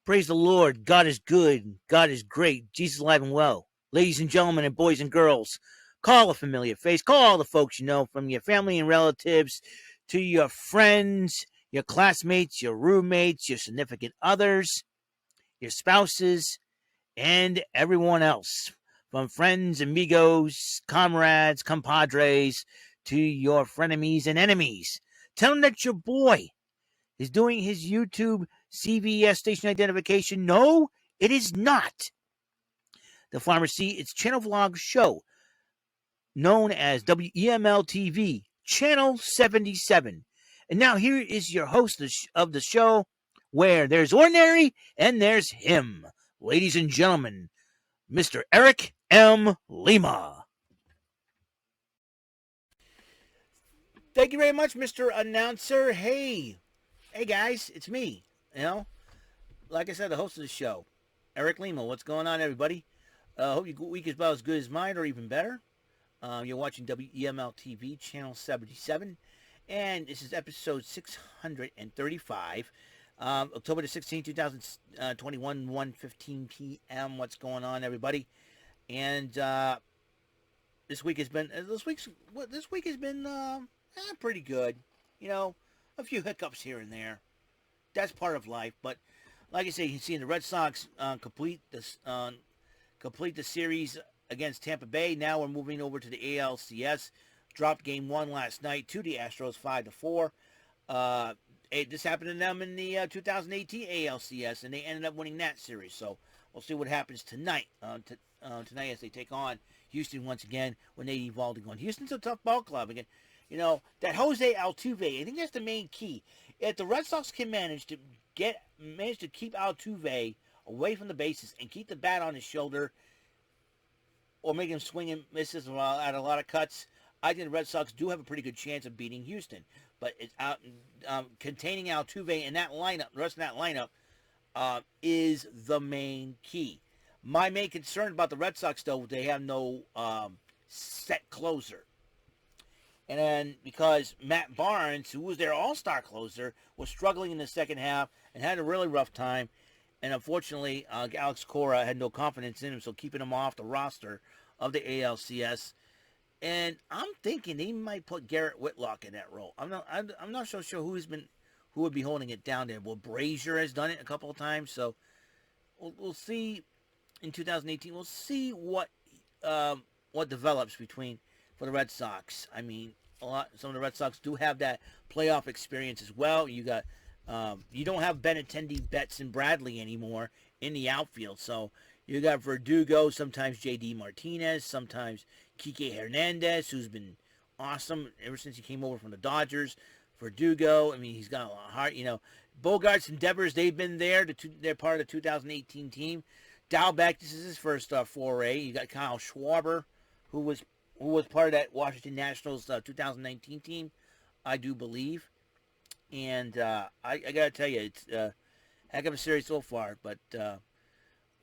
Praise the Lord. God is good. God is great. Jesus alive and well. Ladies and gentlemen and boys and girls, call a familiar face. Call all the folks you know, from your family and relatives to your friends, your classmates, your roommates, your significant others, your spouses, and everyone else. From friends, amigos, comrades, compadres, to your frenemies and enemies. Tell them that your boy is doing his YouTube CVS station identification. No, it is not. The Pharmacy, its channel vlog show, known as WEML-TV, Channel 77. And now here is your host of the show, where there's ordinary and there's him. Ladies and gentlemen, Mr. Eric M. Lima. Thank you very much, Mr. Announcer. Hey guys, it's me. Like I said, the host of the show, Eric Lima. What's going on, everybody? Hope your week is about as good as mine, or even better. You're watching WEML-TV, Channel 77, and this is episode 635, October the 16th, 2021, 1:15 p.m. What's going on, everybody? And this week has been pretty good. A few hiccups here and there. That's part of life, but like I say, you can see the Red Sox complete the series against Tampa Bay. Now we're moving over to the ALCS. Dropped game 1 last night to the Astros 5-4. This happened to them in the 2018 ALCS, and they ended up winning that series. So we'll see what happens tonight. Tonight as they take on Houston once again, when they evolved again. Houston's a tough ball club again. That Jose Altuve, I think that's the main key. If the Red Sox can manage to keep Altuve away from the bases and keep the bat on his shoulder, or make him swing and misses at a lot of cuts, I think the Red Sox do have a pretty good chance of beating Houston. But it's containing Altuve and that lineup, the rest of that lineup, is the main key. My main concern about the Red Sox, though, they have no set closer. And then because Matt Barnes, who was their all-star closer, was struggling in the second half and had a really rough time. And unfortunately, Alex Cora had no confidence in him, so keeping him off the roster of the ALCS. And I'm thinking they might put Garrett Whitlock in that role. I'm not so sure who would be holding it down there. Well, Brazier has done it a couple of times, so we'll see in 2018. We'll see what develops for the Red Sox. I mean, some of the Red Sox do have that playoff experience as well. You got you don't have Benintendi, Betts, and Bradley anymore in the outfield. So you got Verdugo, sometimes J.D. Martinez, sometimes Kike Hernandez, who's been awesome ever since he came over from the Dodgers. Verdugo, I mean, he's got a lot of heart. Bogarts and Devers, they've been there. They're part of the 2018 team. Dalbec, this is his first foray. You got Kyle Schwarber, who was part of that Washington Nationals 2019 team, I do believe. And I got to tell you, it's a heck of a series so far. But,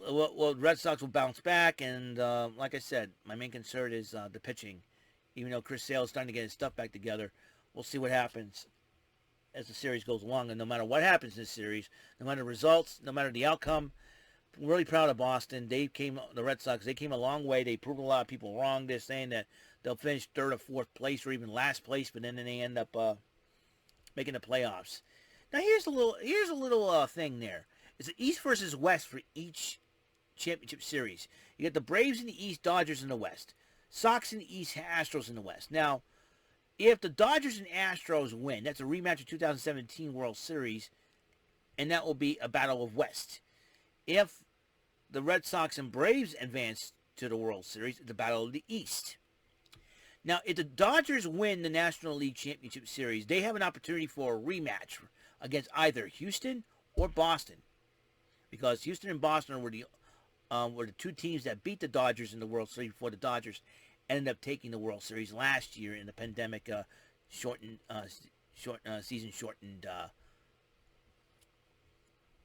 Red Sox will bounce back. And like I said, my main concern is the pitching. Even though Chris Sale is starting to get his stuff back together, we'll see what happens as the series goes along. And no matter what happens in this series, no matter the results, no matter the outcome, I'm really proud of Boston. The Red Sox, they came a long way. They proved a lot of people wrong. They're saying that they'll finish 3rd or 4th place or even last place, but then they end up making the playoffs. Now here's a little thing there. It's the East versus West for each championship series. You got the Braves in the East, Dodgers in the West. Sox in the East, Astros in the West. Now, if the Dodgers and Astros win, that's a rematch of 2017 World Series, and that will be a battle of West. If the Red Sox and Braves advance to the World Series, it's a battle of the East. Now, if the Dodgers win the National League Championship Series, they have an opportunity for a rematch against either Houston or Boston, because Houston and Boston were the two teams that beat the Dodgers in the World Series before the Dodgers ended up taking the World Series last year in the pandemic season shortened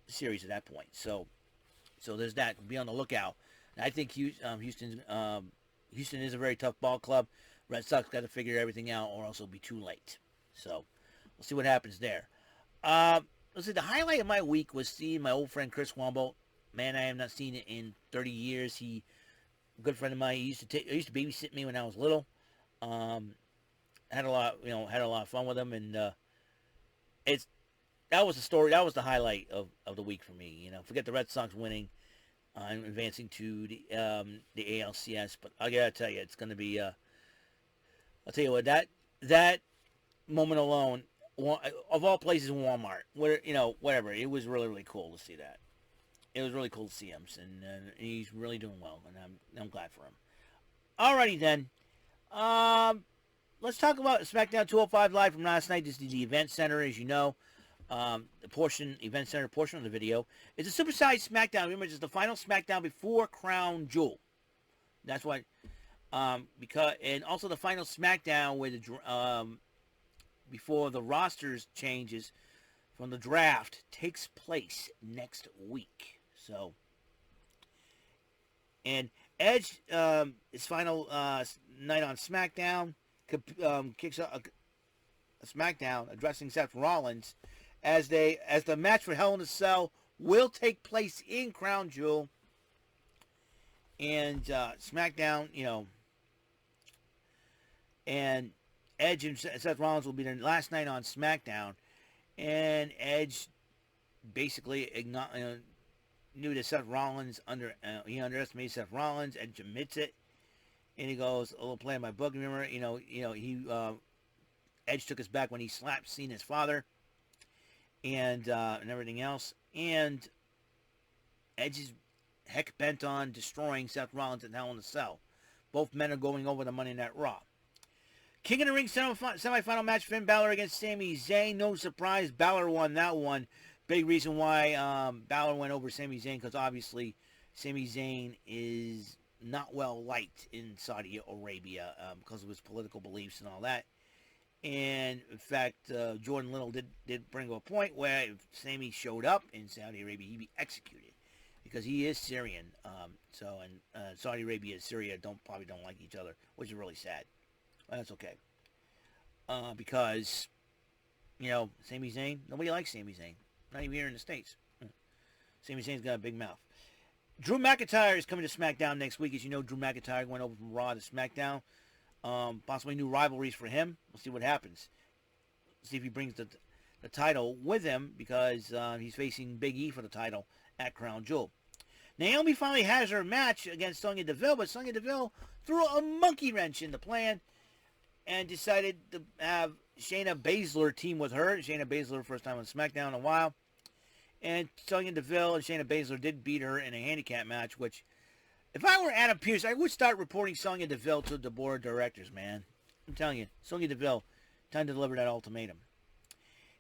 series at that point. So there's that. Be on the lookout. And I think Houston is a very tough ball club. Red Sox got to figure everything out, or else it'll be too late. So we'll see what happens there. the highlight of my week was seeing my old friend Chris Womble. Man, I have not seen it in 30 years. A good friend of mine. He used to babysit me when I was little. Had a lot of fun with him, and that was the story. That was the highlight of the week for me. Forget the Red Sox winning, and advancing to the ALCS. But I gotta tell you, it's gonna be. I'll tell you what, that moment alone, of all places, Walmart, whatever. It was really, really cool to see that. It was really cool to see him, and he's really doing well, and I'm glad for him. Alrighty then. Let's talk about SmackDown 205 Live from last night. This is the event center, as you know. The event center portion of the video. It's a supersized SmackDown. Remember, it's the final SmackDown before Crown Jewel. That's why. And also the final SmackDown where before the rosters changes from the draft takes place next week. So, and Edge, his final night on SmackDown, kicks a SmackDown addressing Seth Rollins as the match for Hell in a Cell will take place in Crown Jewel. And SmackDown, and Edge and Seth Rollins will be their last night on SmackDown. And Edge basically knew that Seth Rollins he underestimated Seth Rollins. Edge admits it, and he goes, "A little play in my book." Remember, Edge took us back when he slapped Cena's father, and everything else. And Edge is heck bent on destroying Seth Rollins in Hell in a Cell. Both men are going over the Monday Night Raw. King of the Ring semifinal match: Finn Balor against Sami Zayn. No surprise, Balor won that one. Big reason why Balor went over Sami Zayn, because obviously Sami Zayn is not well liked in Saudi Arabia because of his political beliefs and all that. And in fact, Jordan Little did bring up a point where if Sami showed up in Saudi Arabia, he'd be executed because he is Syrian. And Saudi Arabia and Syria probably don't like each other, which is really sad. But that's okay. Because Sami Zayn, nobody likes Sami Zayn. Not even here in the States. Sami Zayn's got a big mouth. Drew McIntyre is coming to SmackDown next week. As you know, Drew McIntyre went over from Raw to SmackDown. Possibly new rivalries for him. We'll see what happens. See if he brings the title with him, because he's facing Big E for the title at Crown Jewel. Naomi finally has her match against Sonya Deville, but Sonya Deville threw a monkey wrench in the plan and decided to have Shayna Baszler team with her. Shayna Baszler, first time on SmackDown in a while. And Sonya Deville and Shayna Baszler did beat her in a handicap match, which, if I were Adam Pearce, I would start reporting Sonya Deville to the board of directors, man. I'm telling you, Sonya Deville, time to deliver that ultimatum.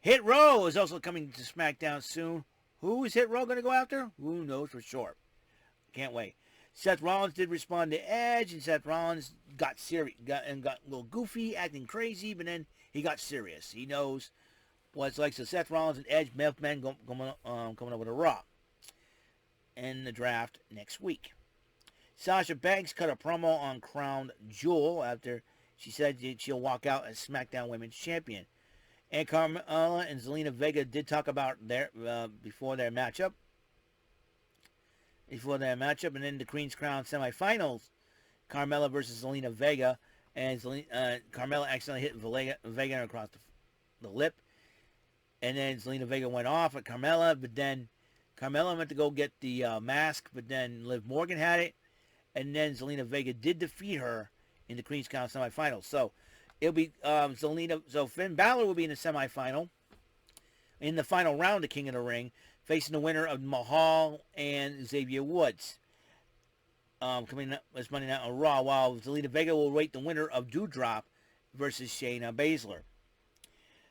Hit Row is also coming to SmackDown soon. Who is Hit Row going to go after? Who knows for sure. Can't wait. Seth Rollins did respond to Edge, and Seth Rollins got serious, got a little goofy, acting crazy, but then he got serious. He knows what it's like. So Seth Rollins and Edge, men coming over to Raw in the draft next week. Sasha Banks cut a promo on Crown Jewel after she said she'll walk out as SmackDown Women's Champion. And Carmella and Zelina Vega did talk about before their matchup. And then the Queen's Crown semifinals, Carmella versus Zelina Vega, and Carmella accidentally hit Vega across the lip, and then Zelina Vega went off at Carmella, but then Carmella went to go get the mask, but then Liv Morgan had it, and then Zelina Vega did defeat her in the Queen's Crown semifinals. So it'll be So Finn Balor will be in the semifinal, in the final round of King of the Ring, facing the winner of Mahal and Xavier Woods. Coming up this Monday night on Raw, while Zelina Vega will wait the winner of Doudrop versus Shayna Baszler.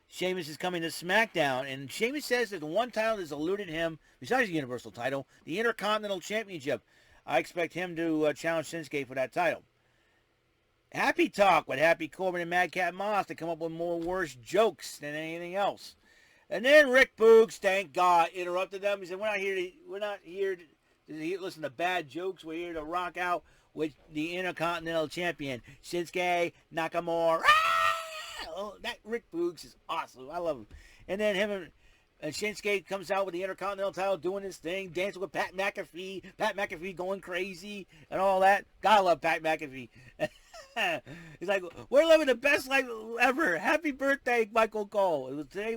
Sheamus is coming to SmackDown, and Sheamus says that the one title that's eluded him, besides the Universal title, the Intercontinental Championship. I expect him to challenge Shinsuke for that title. Happy Talk with Happy Corbin and Madcap Moss to come up with more worse jokes than anything else. And then Rick Boogs, thank God, interrupted them. He said, we're not here to listen to bad jokes. We're here to rock out with the Intercontinental Champion, Shinsuke Nakamura. Ah! Oh, that Rick Boogs is awesome. I love him. And then him And Shinsuke comes out with the Intercontinental title, doing his thing, dancing with Pat McAfee. Pat McAfee going crazy and all that. Gotta love Pat McAfee. He's like, we're living the best life ever. Happy birthday, Michael Cole. Yesterday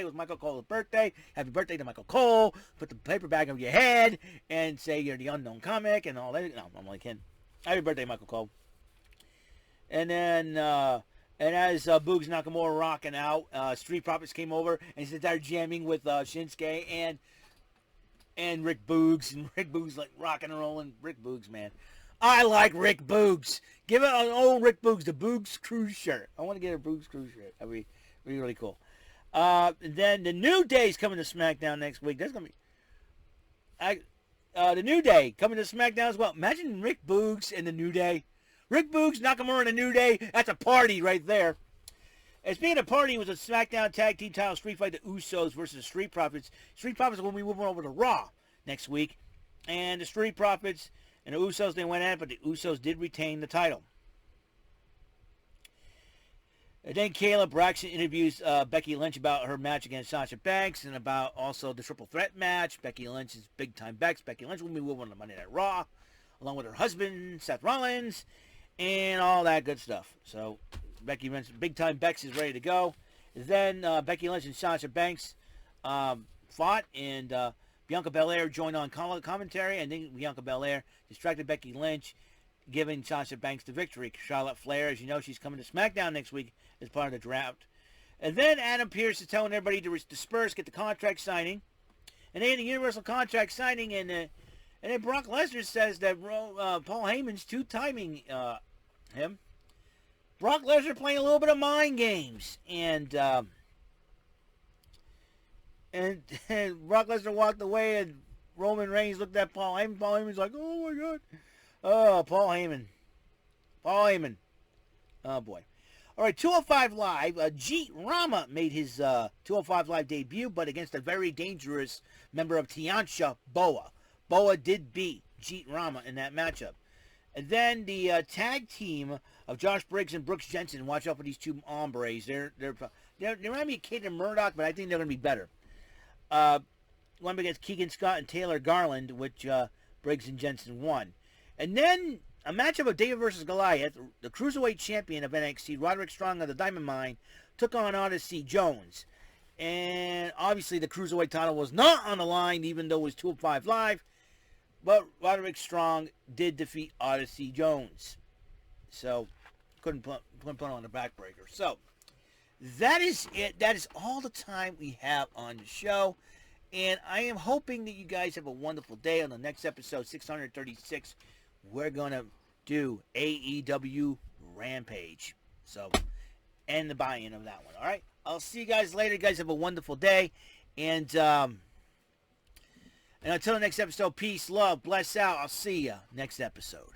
was Michael Cole's birthday. Happy birthday to Michael Cole. Put the paper bag on your head and say you're the unknown comic and all that. No, I'm only kidding. Happy birthday, Michael Cole. And then, and as Boogs Nakamura rocking out, Street Profits came over and he started jamming with Shinsuke and Rick Boogs. And Rick Boogs like rocking and rolling. Rick Boogs, man. I like Rick Boogs. Give it an old Rick Boogs, the Boogs Cruise shirt. I want to get a Boogs Cruise shirt. That'd be really cool. Then the New Day's coming to SmackDown next week. That's going to be... the New Day coming to SmackDown as well. Imagine Rick Boogs and the New Day. Rick Boogs, Nakamura, and the New Day. That's a party right there. And speaking of party, it was a SmackDown Tag Team title street fight, the Usos versus the Street Profits. Street Profits will be moving over to Raw next week. And the Street Profits and the Usos, they went at it, but the Usos did retain the title. And then Kayla Braxton interviews Becky Lynch about her match against Sasha Banks and about also the triple threat match. Becky Lynch's big time Bex. Becky Lynch will be moving on Monday Night Raw, along with her husband, Seth Rollins, and all that good stuff. So Becky Lynch, big time Bex is ready to go. Then Becky Lynch and Sasha Banks fought, and Bianca Belair joined on commentary, and then Bianca Belair distracted Becky Lynch, giving Sasha Banks the victory. Charlotte Flair, as you know, she's coming to SmackDown next week as part of the draft. And then Adam Pearce is telling everybody to disperse, get the contract signing. And then the Universal contract signing, and then Brock Lesnar says that Paul Heyman's two-timing him. Brock Lesnar playing a little bit of mind games. And Brock Lesnar walked away, and Roman Reigns looked at Paul Heyman. Paul Heyman's like, oh, my God. Oh, Paul Heyman. Paul Heyman. Oh, boy. All right, 205 Live. Jeet Rama made his 205 Live debut, but against a very dangerous member of Tiansha, Boa. Boa did beat Jeet Rama in that matchup. And then the tag team of Josh Briggs and Brooks Jensen. Watch out for these two hombres. They remind me of Kate and Murdoch, but I think they're going to be better. One against Keegan Scott and Taylor Garland, which Briggs and Jensen won. And then a matchup of David versus Goliath. The Cruiserweight champion of NXT, Roderick Strong of the Diamond Mine, took on Odyssey Jones. And obviously the Cruiserweight title was not on the line, even though it was 205 Live. But Roderick Strong did defeat Odyssey Jones. So, couldn't put on the backbreaker. So, that is it. That is all the time we have on the show. And I am hoping that you guys have a wonderful day. On the next episode, 636, we're going to do AEW Rampage. So, and the buy-in of that one. All right? I'll see you guys later. You guys have a wonderful day. And until the next episode, peace, love, bless out. I'll see you next episode.